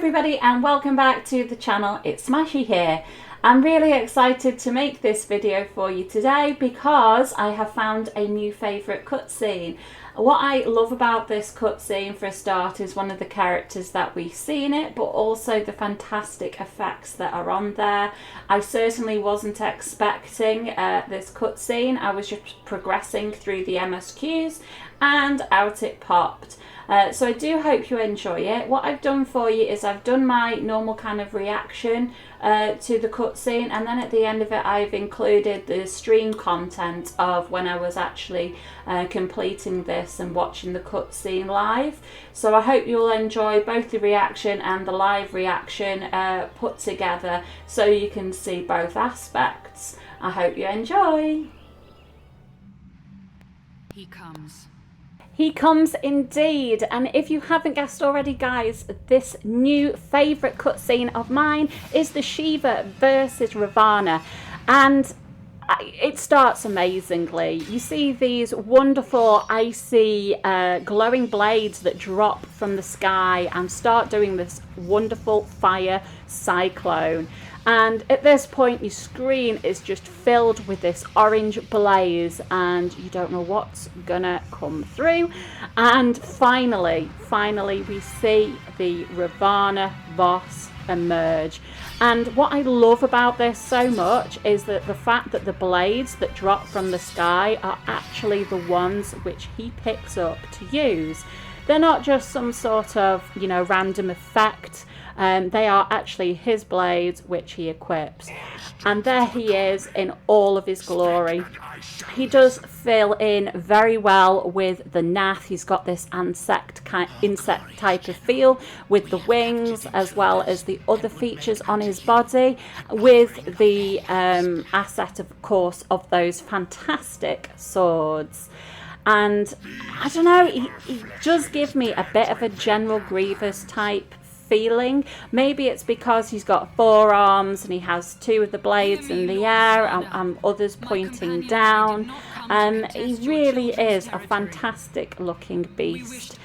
everybody and welcome back to the channel. It's Smashy here. I'm really excited to make this video for you today because I have found a new favourite cutscene. What I love about this cutscene for a start is one of the characters that we see in it, but also the fantastic effects that are on there. I certainly wasn't expecting this cutscene. I was just progressing through the MSQs and out it popped. So I do hope you enjoy it. What I've done for you is I've done my normal kind of reaction to the cutscene, and then at the end of it I've included the stream content of when I was actually completing this and watching the cutscene live. So I hope you'll enjoy both the reaction and the live reaction put together so you can see both aspects. I hope you enjoy. He comes. He comes indeed, and if you haven't guessed already, guys, this new favourite cutscene of mine is the Shiva versus Ravana, and it starts amazingly. You see these wonderful icy glowing blades that drop from the sky and start doing this wonderful fire cyclone. And at this point your screen is just filled with this orange blaze and you don't know what's gonna come through. And finally we see the Ravana boss emerge. And what I love about this so much is that the fact that the blades that drop from the sky are actually the ones which he picks up to use. They're not just some sort of, you know, random effect. They are actually his blades which he equips, and there he is in all of his glory. He does fill in very well with the nath. He's got this insect type of feel with the wings as well as the other features on his body, with the asset of course of those fantastic swords. And I don't know, he does give me a bit of a General Grievous type feeling. Maybe it's because he's got 4 arms and he has 2 of the blades in the air and others pointing down. He really is a fantastic looking beast.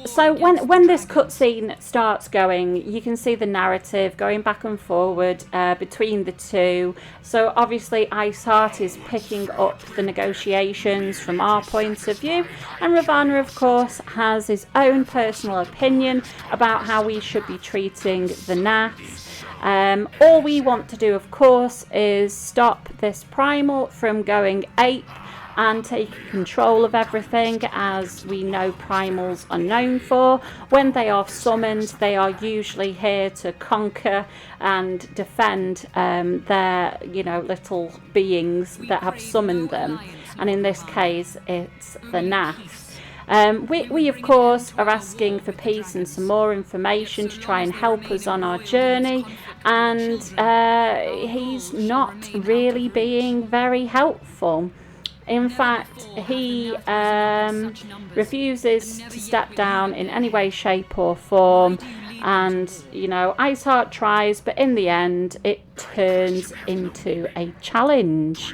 So when this cutscene starts going, you can see the narrative going back and forward between the two. So obviously Iceheart is picking up the negotiations from our point of view, and Ravana of course has his own personal opinion about how we should be treating the naths. All we want to do of course is stop this primal from going ape and take control of everything, as we know primals are known for. When they are summoned, they are usually here to conquer and defend their, you know, little beings that have summoned them, and in this case it's the naths. We of course are asking for peace and some more information to try and help us on our journey, and he's not really being very helpful. In fact, he refuses to step down in any way, shape or form, and, you know, Iceheart tries, but in the end it turns into a challenge.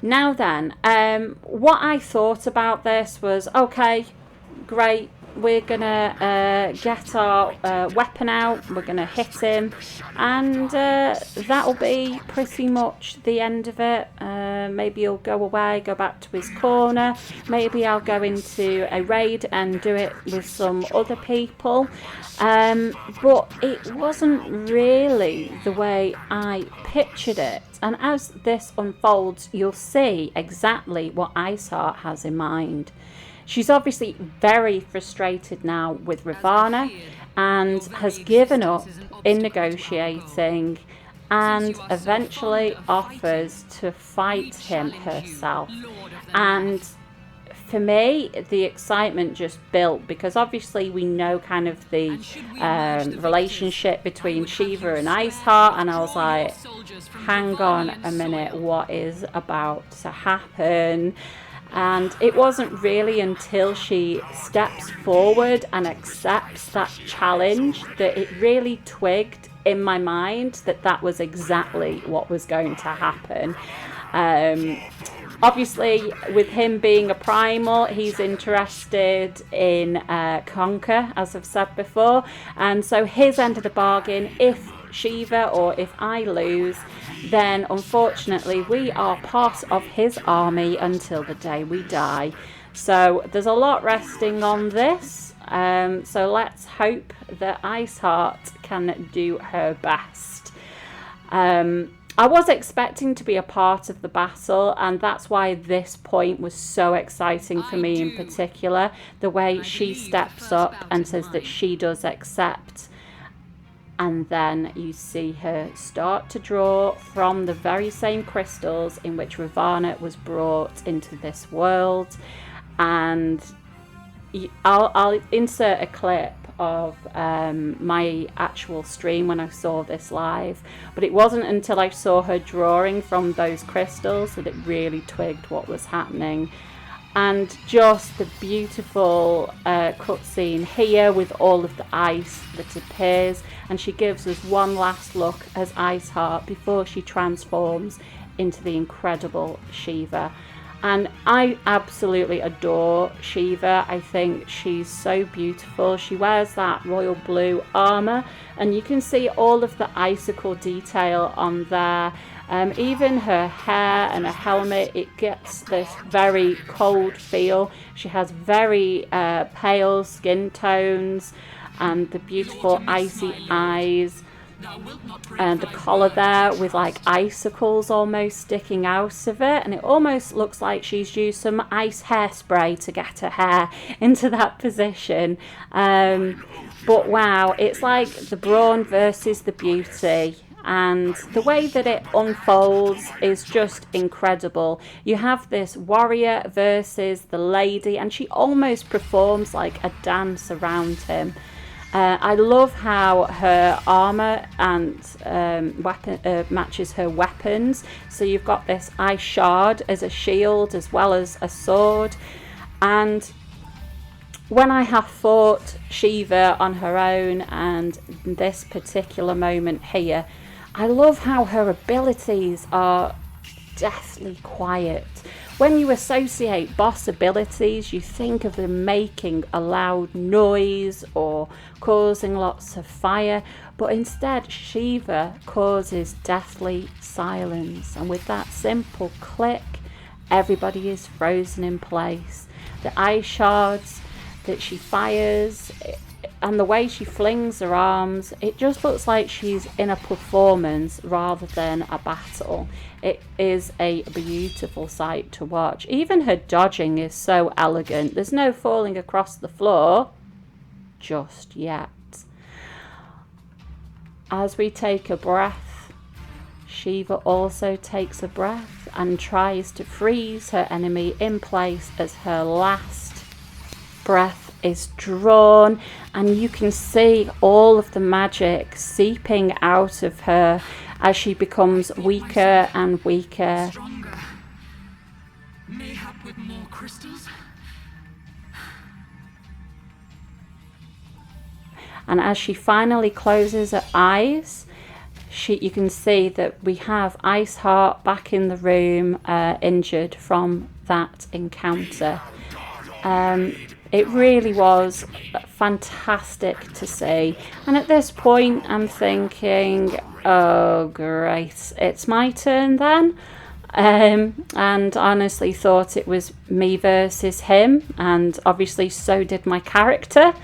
Now then, what I thought about this was, okay, great, we're gonna get our weapon out, we're gonna hit him, and that'll be pretty much the end of it. Maybe he'll go away, go back to his corner, maybe I'll go into a raid and do it with some other people, but it wasn't really the way I pictured it. And as this unfolds, you'll see exactly what Iceheart has in mind. She's obviously very frustrated now with Ravana and has given up in negotiating and eventually offers to fight him herself. And for me, the excitement just built, because obviously we know kind of the relationship between Shiva and Iceheart, and I was like, hang on a minute, what is about to happen? And it wasn't really until she steps forward and accepts that challenge that it really twigged in my mind that that was exactly what was going to happen. Obviously, with him being a primal, he's interested in conquer, as I've said before. And so his end of the bargain, if Shiva or if I lose, then unfortunately we are part of his army until the day we die. So there's a lot resting on this. So let's hope that Iceheart can do her best. I was expecting to be a part of the battle, and that's why this point was so exciting for me in particular. The way she steps up and says that she does accept, and then you see her start to draw from the very same crystals in which Ravana was brought into this world. And I'll insert a clip of my actual stream when I saw this live, but it wasn't until I saw her drawing from those crystals that it really twigged what was happening. And just the beautiful cutscene here with all of the ice that appears, and she gives us one last look as Iceheart before she transforms into the incredible Shiva. And I absolutely adore Shiva. I think she's so beautiful. She wears that royal blue armor, and you can see all of the icicle detail on there. Even her hair and her helmet, it gets this very cold feel. She has very pale skin tones and the beautiful icy eyes. And the collar there with like icicles almost sticking out of it, and it almost looks like she's used some ice hairspray to get her hair into that position. But wow, it's like the brawn versus the beauty, and the way that it unfolds is just incredible. You have this warrior versus the lady, and she almost performs like a dance around him. I love how her armor and weapon matches her weapons. So you've got this ice shard as a shield as well as a sword. And when I have fought Shiva on her own, and this particular moment here, I love how her abilities are deathly quiet. When you associate boss abilities, you think of them making a loud noise or causing lots of fire, but instead Shiva causes deathly silence, and with that simple click, everybody is frozen in place. The ice shards that she fires and the way she flings her arms, it just looks like she's in a performance rather than a battle. It is a beautiful sight to watch. Even her dodging is so elegant. There's no falling across the floor just yet. As we take a breath, Shiva also takes a breath and tries to freeze her enemy in place as her last breath is drawn, and you can see all of the magic seeping out of her as she becomes weaker and weaker. Mayhap with more crystals? And as she finally closes her eyes, you can see that we have Iceheart back in the room, injured from that encounter. It really was fantastic to see. And at this point, I'm thinking, oh, great, it's my turn then. And honestly thought it was me versus him, and obviously so did my character.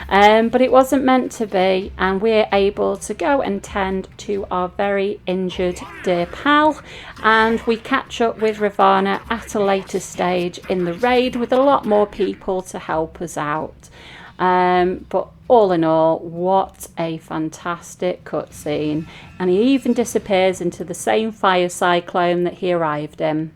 But it wasn't meant to be, and we're able to go and tend to our very injured dear pal, and we catch up with Ravana at a later stage in the raid with a lot more people to help us out. But all in all, what a fantastic cutscene, and he even disappears into the same fire cyclone that he arrived in.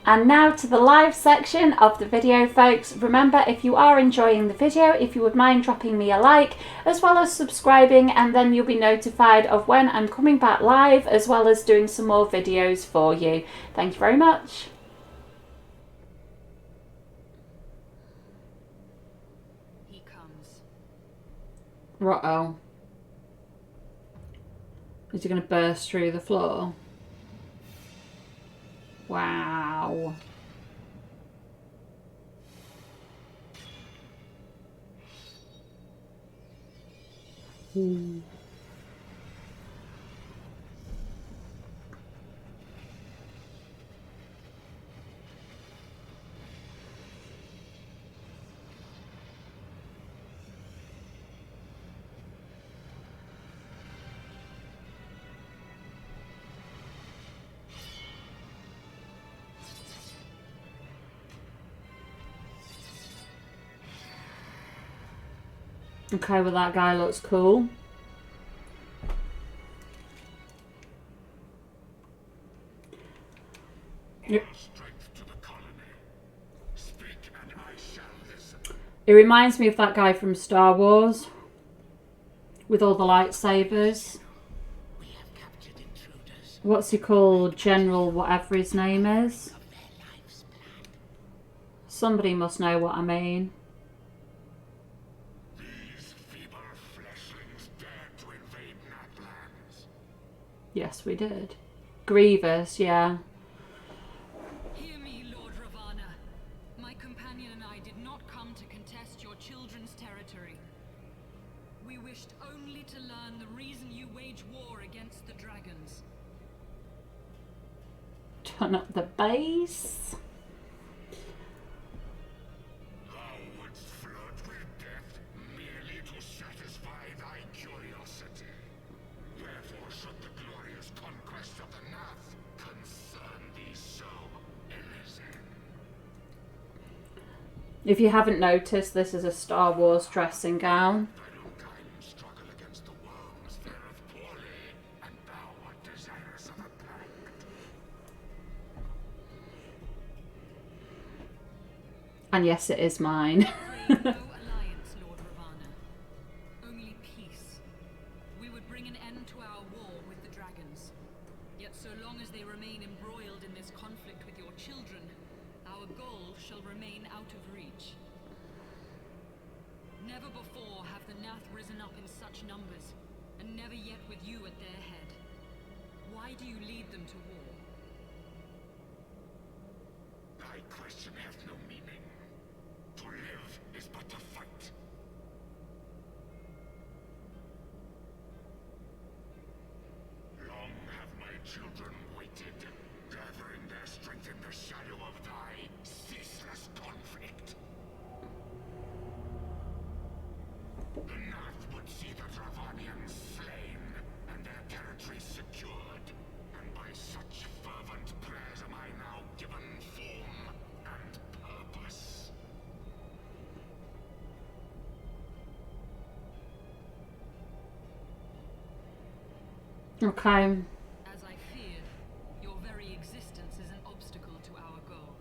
And now to the live section of the video, folks. Remember, if you are enjoying the video, if you would mind dropping me a like, as well as subscribing, and then you'll be notified of when I'm coming back live, as well as doing some more videos for you. Thank you very much. He comes. Uh-oh. Is he going to burst through the floor? Wow. Ooh. Okay, well that guy looks cool. It reminds me of that guy from Star Wars with all the lightsabers. What's he called? General whatever his name is. Somebody must know what I mean. Yes, we did. Grievous, yeah. Hear me, Lord Ravana. My companion and I did not come to contest your children's territory. We wished only to learn the reason you wage war against the dragons. Turn up the bass. Thou wouldst flirt with death merely to satisfy thy curiosity. Wherefore should the glorious conquest of the North concern thee so, Elysian? If you haven't noticed, this is a Star Wars dressing gown. Thine own kind struggle against the worms fareth poorly, and thou art desirous of a pact. And yes, it is mine. Crave no alliance, Lord Ravana. Only peace. We would bring an end to our war with the dragons. Yet so long as they remain embroiled in this conflict with your children, our goal shall remain out of reach. Never before have the Nath risen up in such numbers, and never yet with you at their head. Why do you lead them to war? Thy question hath no meaning. To live is but to fight. Long have my children waited, gathering their strength in the shadow of thy ceaseless conflict. The North would see the Ravanians slain, and their territories secured. And by such fervent prayers am I now given form and purpose. Okay. As I feared, your very existence is an obstacle to our goal.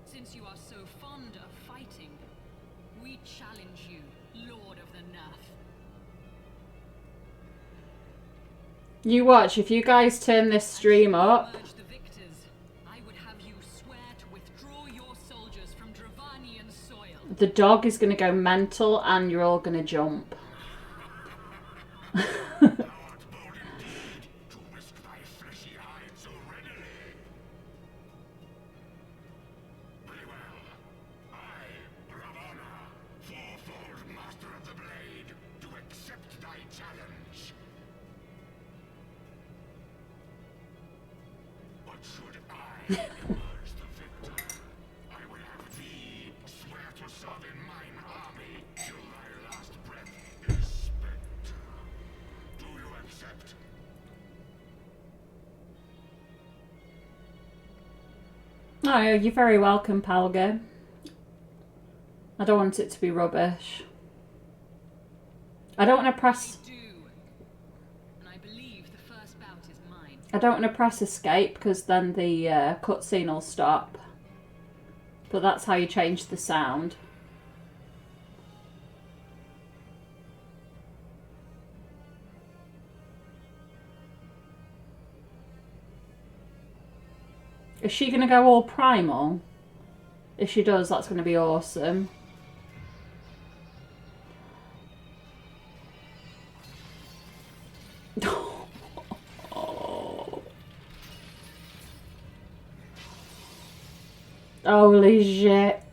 Since you are so fond of fighting, we challenge you, Lord of the Nath. You watch, if you guys turn this stream up, Emerge the victors, I would have you swear to withdraw your soldiers from Dravanian soil. the dog is going to go mental and you're all going to jump. Thou art bold indeed to risk thy fleshy hide so readily. Very well. I, Ravana, fourfold master of the blade, do accept thy challenge. But should I emerge the victor, I will have thee swear to serve in mine army till thy last breath is spent. Do you accept? Oh, you're very welcome, Palgo. I don't want it to be rubbish. I don't want to press... Do. And I believe the first bout is mine. I don't want to press escape because then the cutscene will stop. But that's how you change the sound. Is she going to go all primal? If she does, that's going to be awesome. Holy shit.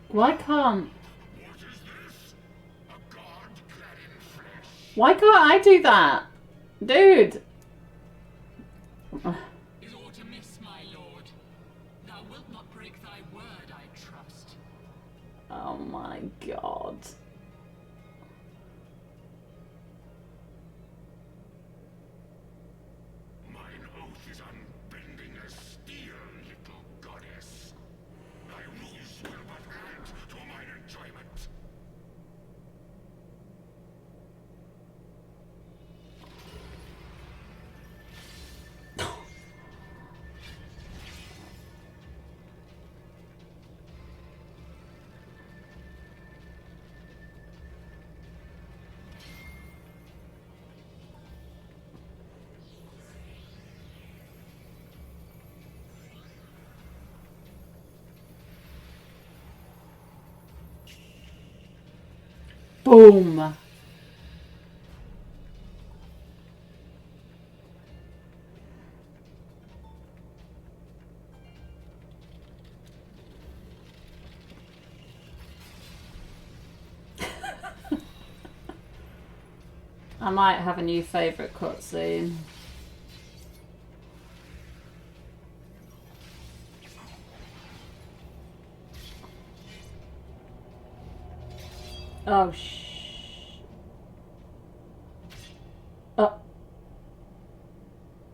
Why can't... Why can't I do that? Dude. Is aught amiss, my lord? Thou wilt not break thy word, I trust. Oh my god. Mine oath is unbending as steel, little goddess. Thy rules will but add to mine enjoyment. Boom. I might have a new favourite cutscene. Oh,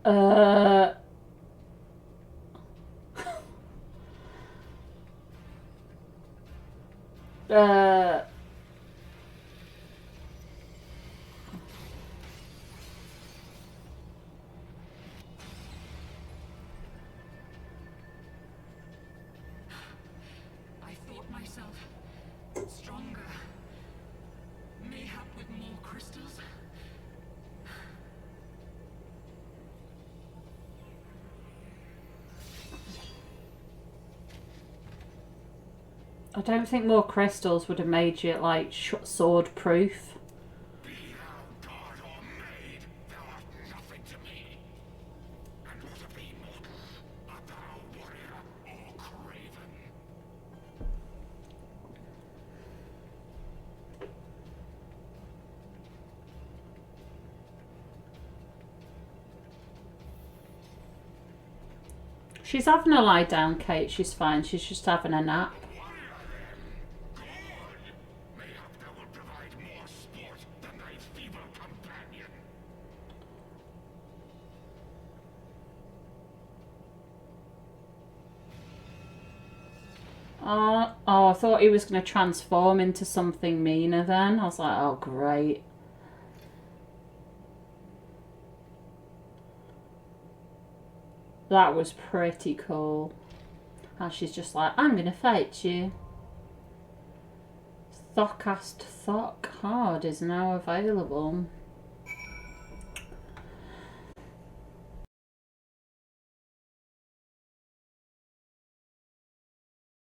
uh. I thought myself stronger. Mayhap with more crystals? I don't think more crystals would have made you, like, sword proof. Be thou god or maid, thou art nothing to me. And whether be mortal, art thou warrior or craven? She's having a lie down, Kate. She's fine. She's just having a nap. Mayhap thou wilt provide more sport than thy feeble companion. Oh, I thought he was going to transform into something meaner then. I was like, oh, great. That was pretty cool. And she's just like, I'm going to fight you. Thokast Thok Hard is now available.